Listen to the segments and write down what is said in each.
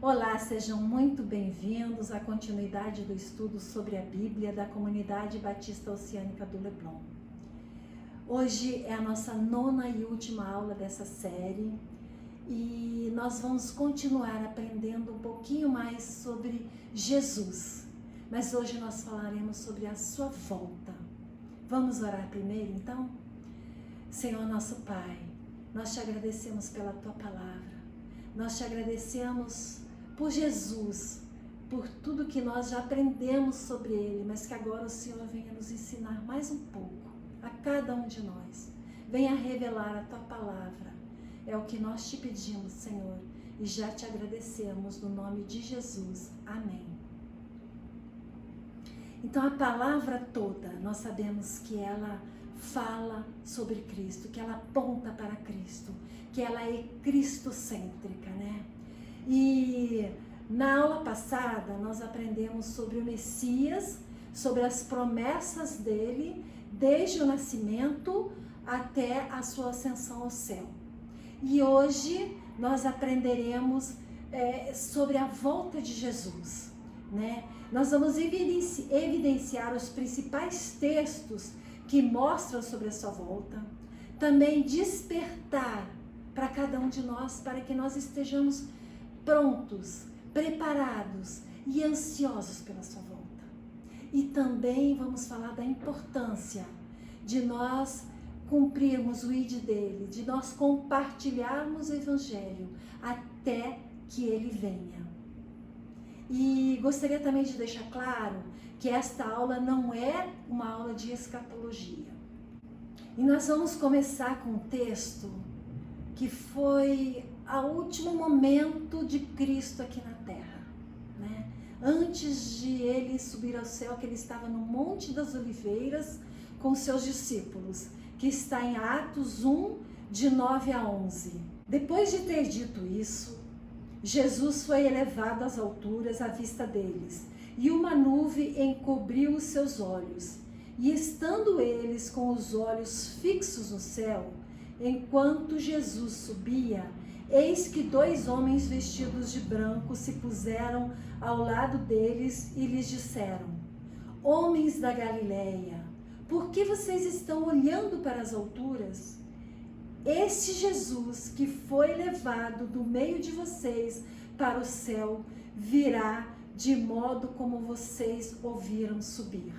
Olá, sejam muito bem-vindos à continuidade do estudo sobre a Bíblia da Comunidade Batista Oceânica do Leblon. Hoje é a nossa 9ª e última aula dessa série e nós vamos continuar aprendendo um pouquinho mais sobre Jesus, mas hoje nós falaremos sobre a sua volta. Vamos orar primeiro, então? Senhor nosso Pai, nós te agradecemos pela tua palavra, nós te agradecemos por Jesus, por tudo que nós já aprendemos sobre Ele, mas que agora o Senhor venha nos ensinar mais um pouco, a cada um de nós. Venha revelar a Tua palavra. É o que nós te pedimos, Senhor, e já te agradecemos no nome de Jesus. Amém. Então a palavra toda, nós sabemos que ela fala sobre Cristo, que ela aponta para Cristo, que ela é cristocêntrica, né? E na aula passada nós aprendemos sobre o Messias, sobre as promessas dele, desde o nascimento até a sua ascensão ao céu. E hoje nós aprenderemos sobre a volta de Jesus, né? Nós vamos evidenciar os principais textos que mostram sobre a sua volta, também despertar para cada um de nós, para que nós estejamos prontos, preparados e ansiosos pela sua volta. E também vamos falar da importância de nós cumprirmos o ID dele, de nós compartilharmos o Evangelho até que ele venha. E gostaria também de deixar claro que esta aula não é uma aula de escatologia. E nós vamos começar com um texto que foi o último momento de Cristo aqui na Terra, né? Antes de ele subir ao céu, que ele estava no Monte das Oliveiras com seus discípulos, que está em Atos 1, de 9 a 11. Depois de ter dito isso, Jesus foi elevado às alturas à vista deles, e uma nuvem encobriu os seus olhos. E estando eles com os olhos fixos no céu, enquanto Jesus subia, eis que 2 homens vestidos de branco se puseram ao lado deles e lhes disseram: Homens da Galileia, por que vocês estão olhando para as alturas? Este Jesus que foi levado do meio de vocês para o céu virá de modo como vocês ouviram subir.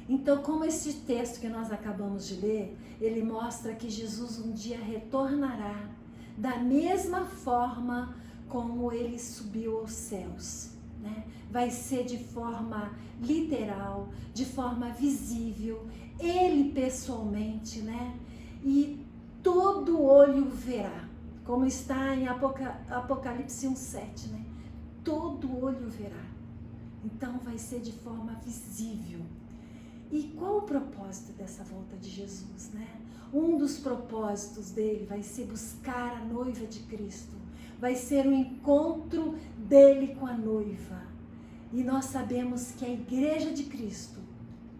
Então, como este texto que nós acabamos de ler, ele mostra que Jesus um dia retornará da mesma forma como ele subiu aos céus, né? Vai ser de forma literal, de forma visível, ele pessoalmente, né? E todo olho verá, como está em Apocalipse 1:7, né? Todo olho verá. Então vai ser de forma visível. E qual o propósito dessa volta de Jesus, né? Um dos propósitos dele vai ser buscar a noiva de Cristo, vai ser o encontro dele com a noiva. E nós sabemos que a igreja de Cristo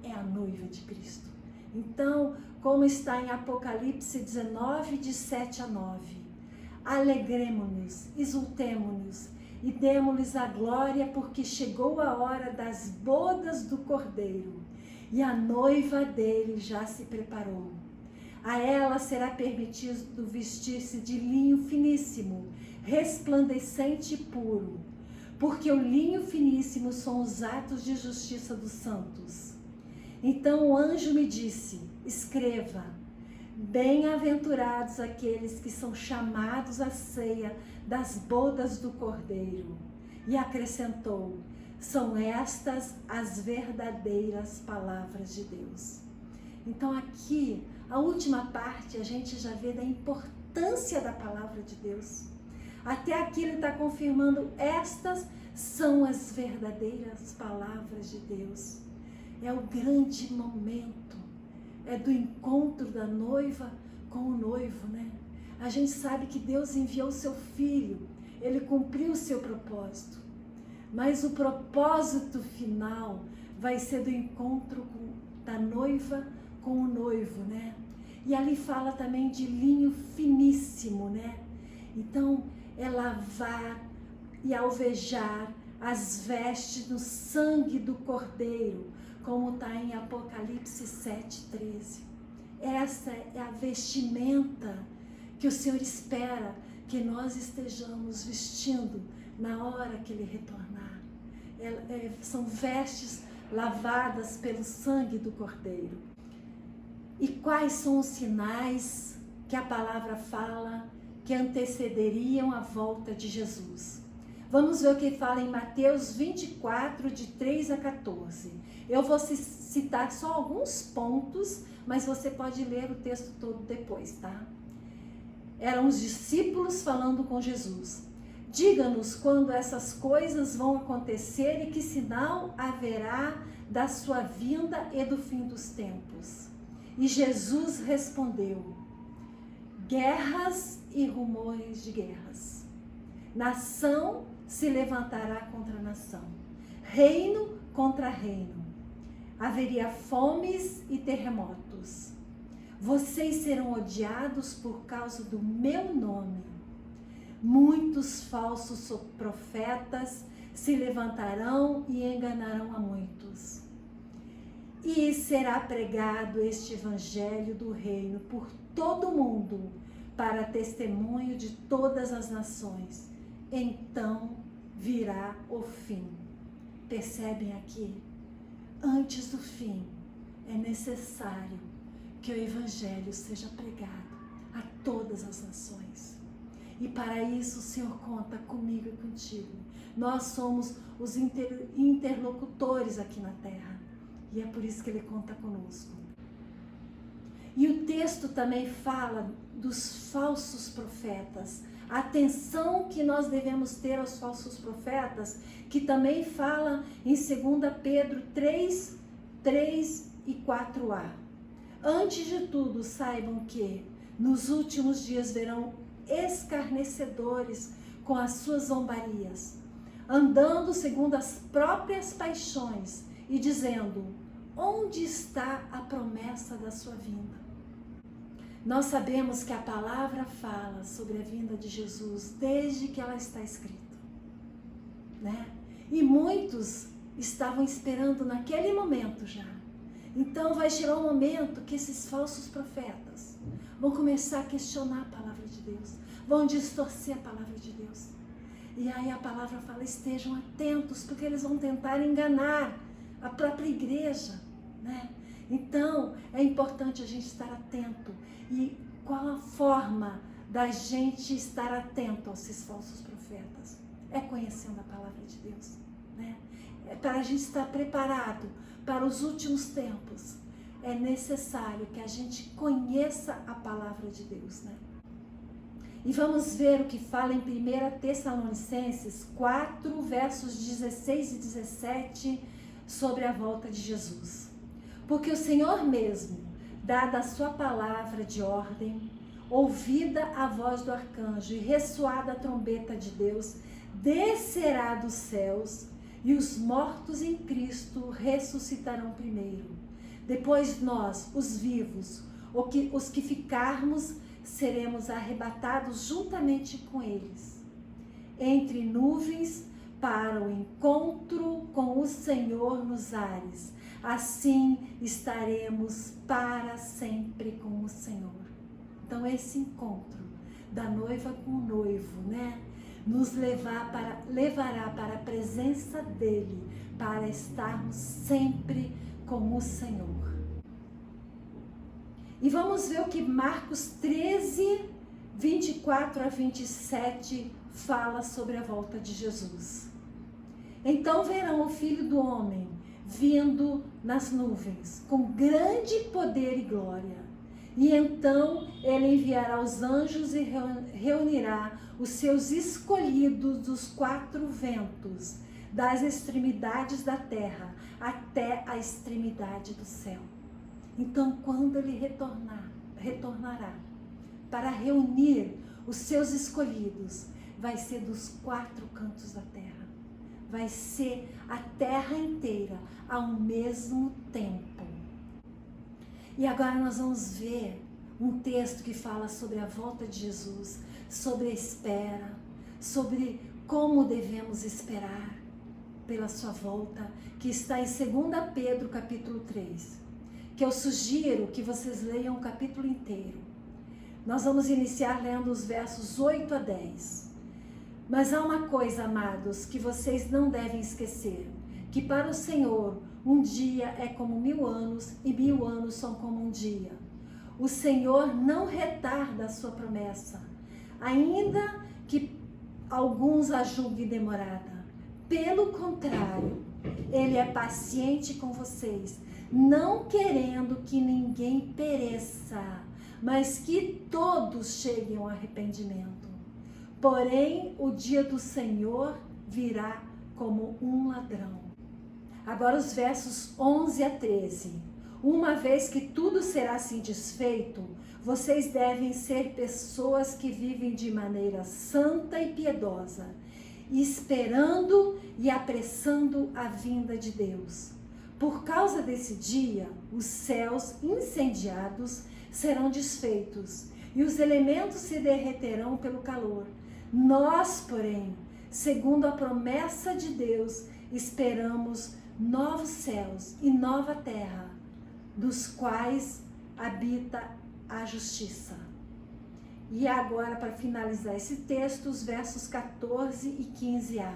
é a noiva de Cristo. Então, como está em Apocalipse 19, de 7 a 9, alegremo-nos, exultemo-nos e demo-lhes a glória, porque chegou a hora das bodas do Cordeiro, e a noiva dele já se preparou. A ela será permitido vestir-se de linho finíssimo, resplandecente e puro, porque o linho finíssimo são os atos de justiça dos santos. Então o anjo me disse: escreva, bem-aventurados aqueles que são chamados à ceia das bodas do Cordeiro. E acrescentou: são estas as verdadeiras palavras de Deus. Então aqui, a última parte, a gente já vê da importância da palavra de Deus. Até aqui ele está confirmando: estas são as verdadeiras palavras de Deus. É o grande momento, é do encontro da noiva com o noivo, né? A gente sabe que Deus enviou o seu Filho, ele cumpriu o seu propósito. Mas o propósito final vai ser do encontro da noiva com o noivo, né? E ali fala também de linho finíssimo, né? Então, é lavar e alvejar as vestes no sangue do Cordeiro, como está em Apocalipse 7,13. Essa é a vestimenta que o Senhor espera que nós estejamos vestindo na hora que Ele retornar. São vestes lavadas pelo sangue do Cordeiro. E quais são os sinais que a palavra fala que antecederiam a volta de Jesus? Vamos ver o que fala em Mateus 24, de 3 a 14. Eu vou citar só alguns pontos, mas você pode ler o texto todo depois, tá? Eram os discípulos falando com Jesus. Diga-nos quando essas coisas vão acontecer e que sinal haverá da sua vinda e do fim dos tempos. E Jesus respondeu: guerras e rumores de guerras. Nação se levantará contra nação, reino contra reino. Haveria fomes e terremotos. Vocês serão odiados por causa do meu nome. Muitos falsos profetas se levantarão e enganarão a muitos. E será pregado este evangelho do reino por todo o mundo, para testemunho de todas as nações. Então virá o fim. Percebem aqui? Antes do fim, é necessário que o evangelho seja pregado a todas as nações. E para isso o Senhor conta comigo e contigo. Nós somos os interlocutores aqui na terra. E é por isso que Ele conta conosco. E o texto também fala dos falsos profetas. A atenção que nós devemos ter aos falsos profetas, que também fala em 2 Pedro 3 e 4a. Antes de tudo, saibam que nos últimos dias verão escarnecedores com as suas zombarias, andando segundo as próprias paixões e dizendo: onde está a promessa da sua vinda? Nós sabemos que a palavra fala sobre a vinda de Jesus desde que ela está escrita, né? E muitos estavam esperando naquele momento já. Então vai chegar um momento que esses falsos profetas vão começar a questionar a palavra de Deus, vão distorcer a palavra de Deus. E aí a palavra fala: estejam atentos, porque eles vão tentar enganar a própria igreja, né? Então é importante a gente estar atento. E qual a forma da gente estar atento aos esses falsos profetas? É conhecendo a palavra de Deus, né? É para a gente estar preparado para os últimos tempos. É necessário que a gente conheça a palavra de Deus, né? E vamos ver o que fala em 1 Tessalonicenses 4, versos 16 e 17, sobre a volta de Jesus. Porque o Senhor mesmo, dada a sua palavra de ordem, ouvida a voz do arcanjo e ressoada a trombeta de Deus, descerá dos céus, e os mortos em Cristo ressuscitarão primeiro. Depois nós, os vivos, os que ficarmos, seremos arrebatados juntamente com eles, entre nuvens, para o encontro com o Senhor nos ares. Assim estaremos para sempre com o Senhor. Então esse encontro da noiva com o noivo, né, nos levará para a presença dele, para estarmos sempre com o Senhor. E vamos ver o que Marcos 13, 24 a 27 fala sobre a volta de Jesus. Então verão o Filho do Homem vindo nas nuvens, com grande poder e glória. E então ele enviará os anjos e reunirá os seus escolhidos dos quatro ventos, das extremidades da terra até a extremidade do céu. Então, quando ele retornará para reunir os seus escolhidos, vai ser dos quatro cantos da terra. Vai ser a terra inteira ao mesmo tempo. E agora nós vamos ver um texto que fala sobre a volta de Jesus, sobre a espera, sobre como devemos esperar pela sua volta, que está em 2 Pedro capítulo 3, que eu sugiro que vocês leiam o capítulo inteiro. Nós vamos iniciar lendo os versos 8 a 10. Mas há uma coisa, amados, que vocês não devem esquecer, que para o Senhor um dia é como 1000 anos e 1000 anos são como um dia. O Senhor não retarda a sua promessa, ainda que alguns a julguem demorada. Pelo contrário, Ele é paciente com vocês, não querendo que ninguém pereça, mas que todos cheguem ao arrependimento. Porém, o dia do Senhor virá como um ladrão. Agora os versos 11 a 13. Uma vez que tudo será assim desfeito, vocês devem ser pessoas que vivem de maneira santa e piedosa, esperando e apressando a vinda de Deus. Por causa desse dia, os céus incendiados serão desfeitos e os elementos se derreterão pelo calor. Nós, porém, segundo a promessa de Deus, esperamos novos céus e nova terra, dos quais habita a justiça. E agora, para finalizar esse texto, os versos 14 e 15a.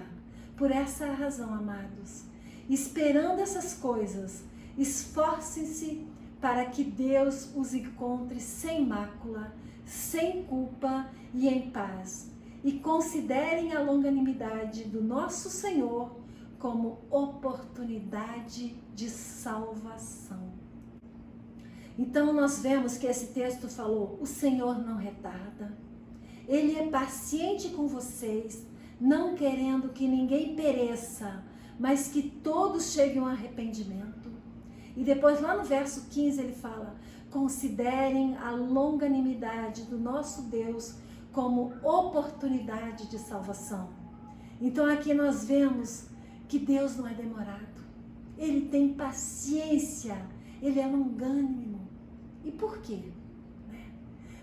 Por essa razão, amados, esperando essas coisas, esforcem-se para que Deus os encontre sem mácula, sem culpa e em paz. E considerem a longanimidade do nosso Senhor como oportunidade de salvação. Então nós vemos que esse texto falou, o Senhor não retarda, Ele é paciente com vocês, não querendo que ninguém pereça, mas que todos cheguem ao arrependimento. E depois lá no verso 15 ele fala, considerem a longanimidade do nosso Deus como oportunidade de salvação. Então aqui nós vemos que Deus não é demorado, Ele tem paciência, Ele é longânimo. E por quê?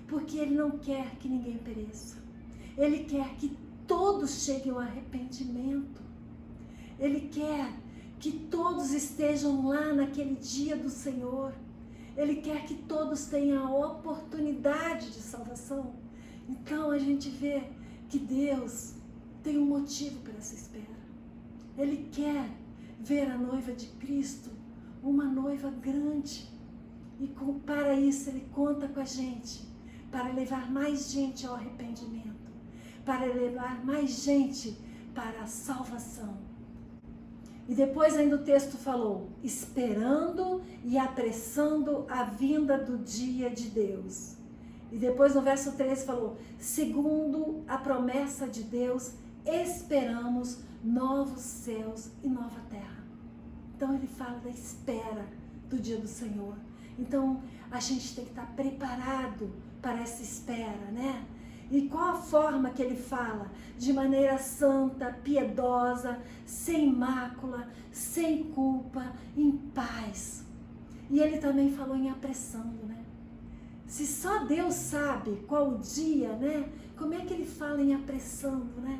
Porque Ele não quer que ninguém pereça, Ele quer que todos cheguem ao arrependimento, Ele quer que todos estejam lá naquele dia do Senhor, Ele quer que todos tenham a oportunidade de salvação. Então a gente vê que Deus tem um motivo para essa espera. Ele quer ver a noiva de Cristo, uma noiva grande. E para isso Ele conta com a gente, para levar mais gente ao arrependimento, para levar mais gente para a salvação. E depois ainda o texto falou, esperando e apressando a vinda do dia de Deus. E depois no verso 13 falou, segundo a promessa de Deus, esperamos novos céus e nova terra. Então ele fala da espera do dia do Senhor. Então a gente tem que estar preparado para essa espera, né? E qual a forma que ele fala? De maneira santa, piedosa, sem mácula, sem culpa, em paz. E ele também falou em apressando, né? Se só Deus sabe qual o dia, né? Como é que ele fala em apressando, né?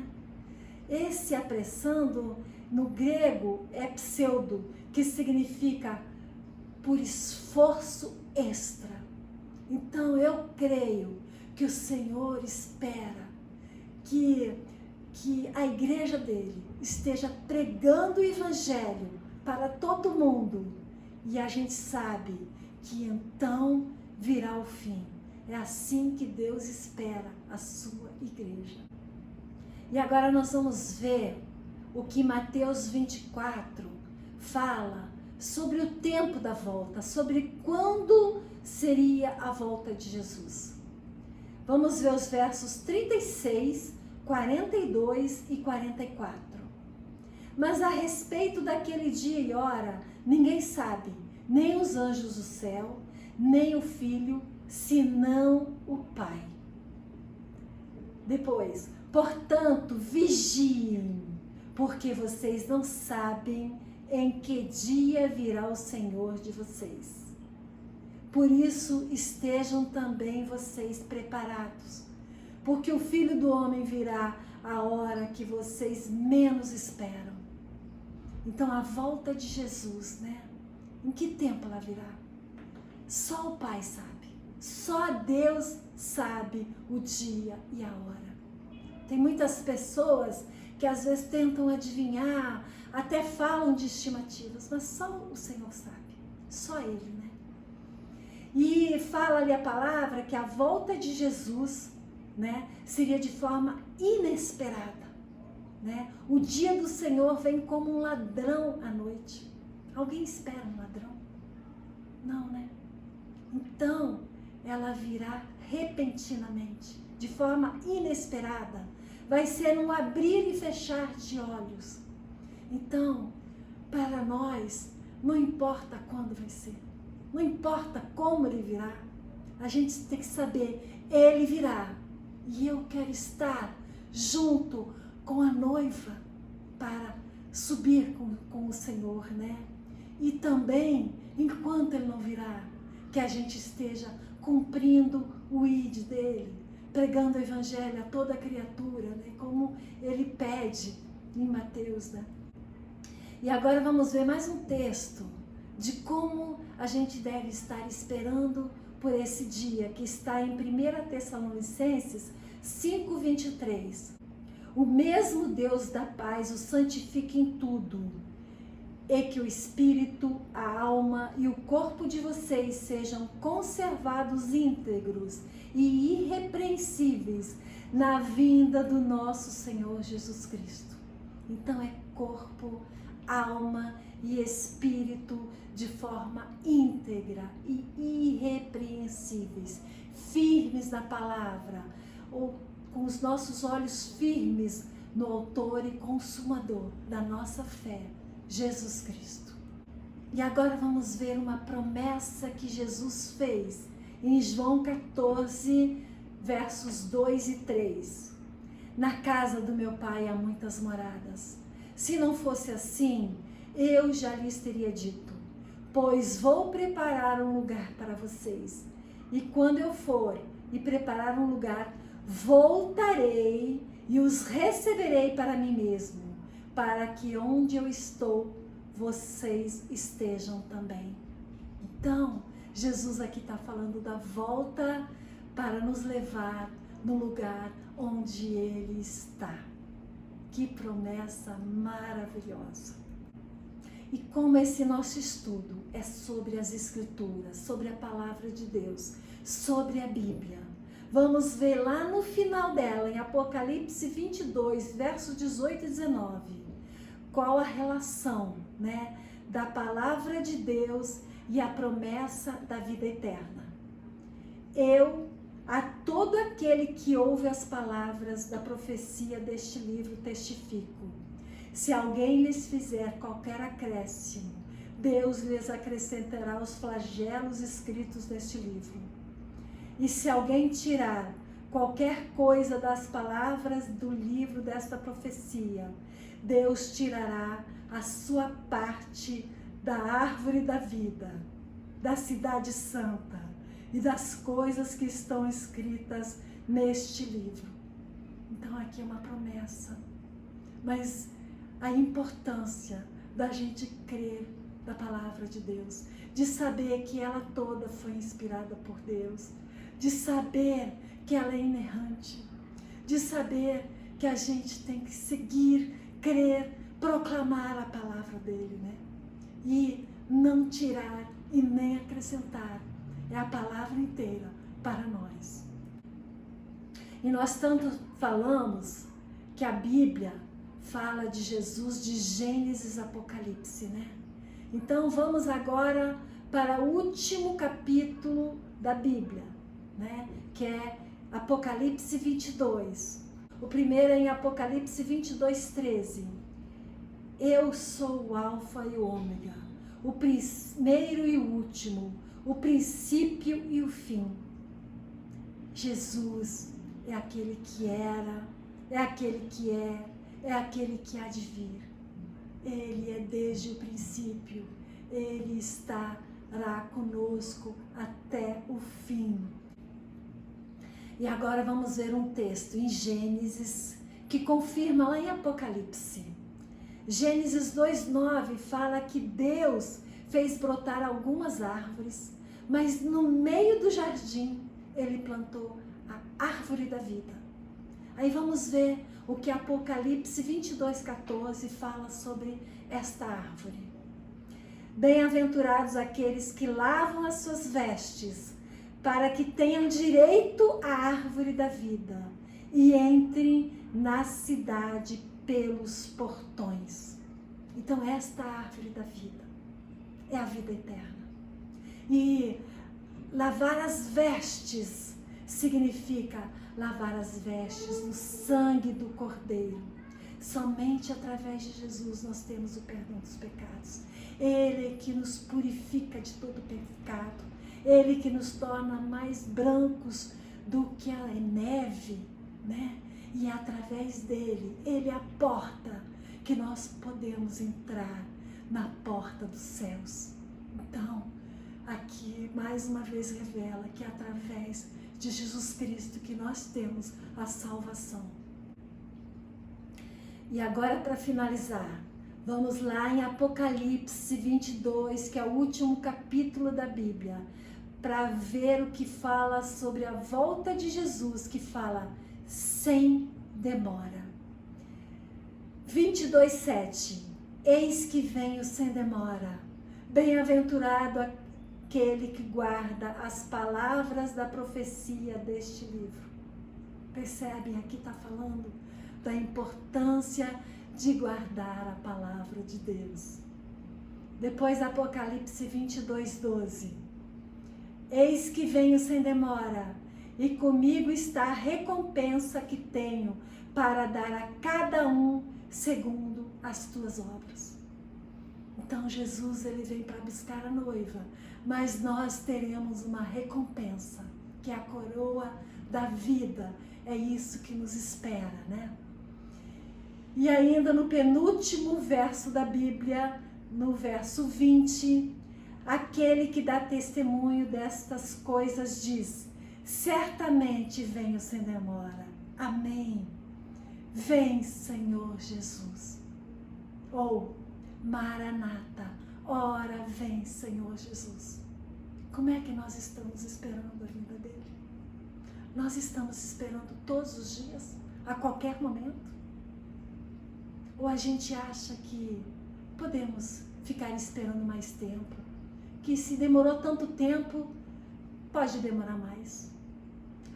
Esse apressando, no grego, é pseudo, que significa por esforço extra. Então eu creio que o Senhor espera que a igreja dele esteja pregando o evangelho para todo mundo. E a gente sabe que então virá o fim. É assim que Deus espera a sua igreja. E agora nós vamos ver o que Mateus 24 fala sobre o tempo da volta, sobre quando seria a volta de Jesus. Vamos ver os versos 36, 42 e 44. Mas a respeito daquele dia e hora, ninguém sabe, nem os anjos do céu, nem o Filho, senão o Pai. Depois, portanto, vigiem, porque vocês não sabem em que dia virá o Senhor de vocês. Por isso, estejam também vocês preparados, porque o Filho do Homem virá a hora que vocês menos esperam. Então a volta de Jesus, né? Em que tempo ela virá? Só o Pai sabe. Só Deus sabe o dia e a hora. Tem muitas pessoas que às vezes tentam adivinhar, até falam de estimativas, mas só o Senhor sabe. Só Ele, né? E fala ali a palavra que a volta de Jesus, né, seria de forma inesperada, né? O dia do Senhor vem como um ladrão à noite. Alguém espera um ladrão? Não, né? Então, ela virá repentinamente, de forma inesperada. Vai ser um abrir e fechar de olhos. Então, para nós, não importa quando vai ser, não importa como ele virá, a gente tem que saber, ele virá. E eu quero estar junto com a noiva para subir com o Senhor, né? E também, enquanto ele não virá, que a gente esteja cumprindo o ID dele, pregando o evangelho a toda criatura, né? Como ele pede em Mateus, né? E agora vamos ver mais um texto de como a gente deve estar esperando por esse dia, que está em 1 Tessalonicenses 5:23. O mesmo Deus da paz o santifique em tudo, e que o espírito, a alma e o corpo de vocês sejam conservados íntegros e irrepreensíveis na vinda do nosso Senhor Jesus Cristo. Então é corpo, alma e espírito de forma íntegra e irrepreensíveis, firmes na palavra, ou com os nossos olhos firmes no autor e consumador da nossa fé, Jesus Cristo. E agora vamos ver uma promessa que Jesus fez em João 14, versos 2 e 3. Na casa do meu Pai há muitas moradas. Se não fosse assim, eu já lhes teria dito, pois vou preparar um lugar para vocês. E quando eu for e preparar um lugar, voltarei e os receberei para mim mesmo, para que onde eu estou, vocês estejam também. Então, Jesus aqui está falando da volta para nos levar no lugar onde Ele está. Que promessa maravilhosa! E como esse nosso estudo é sobre as Escrituras, sobre a Palavra de Deus, sobre a Bíblia, vamos ver lá no final dela, em Apocalipse 22, versos 18 e 19, qual a relação, né, da Palavra de Deus e a promessa da vida eterna. A todo aquele que ouve as palavras da profecia deste livro testifico. Se alguém lhes fizer qualquer acréscimo, Deus lhes acrescentará os flagelos escritos neste livro. E se alguém tirar qualquer coisa das palavras do livro desta profecia, Deus tirará a sua parte da árvore da vida, da cidade santa e das coisas que estão escritas neste livro. Então aqui é uma promessa, mas a importância da gente crer na palavra de Deus, de saber que ela toda foi inspirada por Deus, de saber que ela é inerrante, de saber que a gente tem que seguir, crer, proclamar a palavra dele, né? E não tirar e nem acrescentar. É a palavra inteira para nós. E nós tanto falamos que a Bíblia fala de Jesus de Gênesis a Apocalipse, né? Então vamos agora para o último capítulo da Bíblia, né? Que é Apocalipse 22. O primeiro é em Apocalipse 22, 13. Eu sou o Alfa e o Ômega, o primeiro e o último, o princípio e o fim. Jesus é aquele que era, é aquele que é aquele que há de vir. Ele é desde o princípio, Ele estará conosco até o fim. E agora vamos ver um texto em Gênesis, que confirma lá em Apocalipse. Gênesis 2:9 fala que Deus fez brotar algumas árvores, mas no meio do jardim ele plantou a árvore da vida. Aí vamos ver o que Apocalipse 22:14 fala sobre esta árvore. Bem-aventurados aqueles que lavam as suas vestes, para que tenham direito à árvore da vida e entrem na cidade pelos portões. Então esta árvore da vida é a vida eterna. E lavar as vestes significa lavar as vestes no sangue do Cordeiro. Somente através de Jesus nós temos o perdão dos pecados. Ele que nos purifica de todo pecado. Ele que nos torna mais brancos do que a neve, né? E através dele, ele é a porta que nós podemos entrar na porta dos céus. Então, aqui mais uma vez revela que é através de Jesus Cristo que nós temos a salvação. E agora, para finalizar, vamos lá em Apocalipse 22, que é o último capítulo da Bíblia, para ver o que fala sobre a volta de Jesus, que fala sem demora. 22:7. Eis que venho sem demora. Bem-aventurado aquele que guarda as palavras da profecia deste livro. Percebem? Aqui está falando da importância de guardar a palavra de Deus. Depois, Apocalipse 22:12. Eis que venho sem demora, e comigo está a recompensa que tenho para dar a cada um segundo as tuas obras. Então Jesus, ele vem para buscar a noiva, mas nós teremos uma recompensa, que é a coroa da vida. É isso que nos espera, né? E ainda no penúltimo verso da Bíblia, no verso 20, aquele que dá testemunho destas coisas diz: certamente venho sem demora. Amém. Vem, Senhor Jesus. Ou Maranata, ora vem, Senhor Jesus. Como é que nós estamos esperando a vinda dele? Nós estamos esperando todos os dias, a qualquer momento? Ou a gente acha que podemos ficar esperando mais tempo? Que se demorou tanto tempo, pode demorar mais.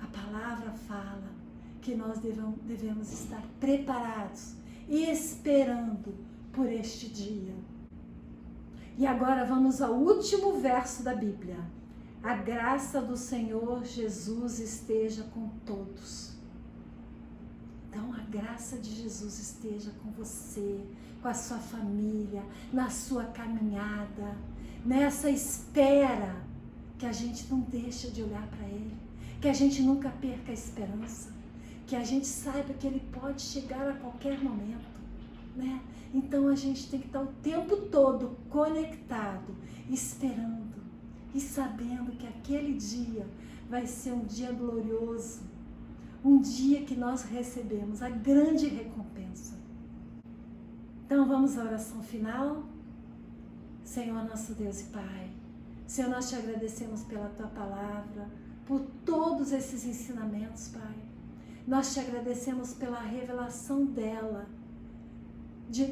A palavra fala que nós devemos estar preparados e esperando por este dia. E agora vamos ao último verso da Bíblia. A graça do Senhor Jesus esteja com todos. Então a graça de Jesus esteja com você, com a sua família, na sua caminhada, nessa espera, que a gente não deixa de olhar para Ele, que a gente nunca perca a esperança, que a gente saiba que Ele pode chegar a qualquer momento, né? Então a gente tem que estar o tempo todo conectado, esperando e sabendo que aquele dia vai ser um dia glorioso, um dia que nós recebemos a grande recompensa. Então vamos à oração final. Senhor nosso Deus e Pai, Senhor, nós te agradecemos pela Tua palavra, por todos esses ensinamentos, Pai. Nós te agradecemos pela revelação dela,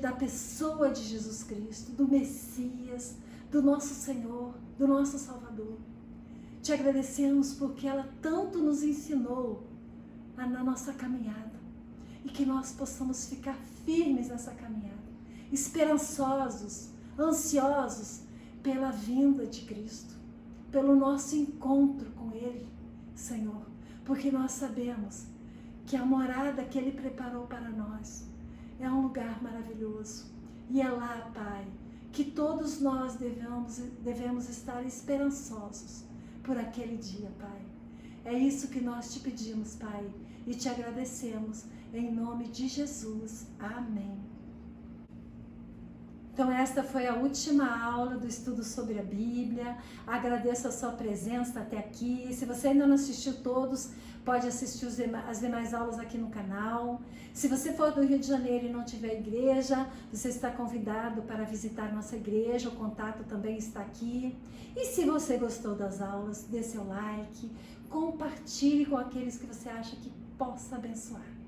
da pessoa de Jesus Cristo, do Messias, do nosso Senhor, do nosso Salvador. Te agradecemos porque ela tanto nos ensinou na nossa caminhada, e que nós possamos ficar firmes nessa caminhada, esperançosos, ansiosos pela vinda de Cristo, pelo nosso encontro com Ele, Senhor, porque nós sabemos que a morada que Ele preparou para nós é um lugar maravilhoso, e é lá, Pai, que todos nós devemos estar esperançosos por aquele dia, Pai. É isso que nós te pedimos, Pai, e te agradecemos, em nome de Jesus. Amém. Então esta foi a última aula do estudo sobre a Bíblia. Agradeço a sua presença até aqui. Se você ainda não assistiu todos, pode assistir as demais aulas aqui no canal. Se você for do Rio de Janeiro e não tiver igreja, você está convidado para visitar nossa igreja, o contato também está aqui. E se você gostou das aulas, dê seu like, compartilhe com aqueles que você acha que possa abençoar.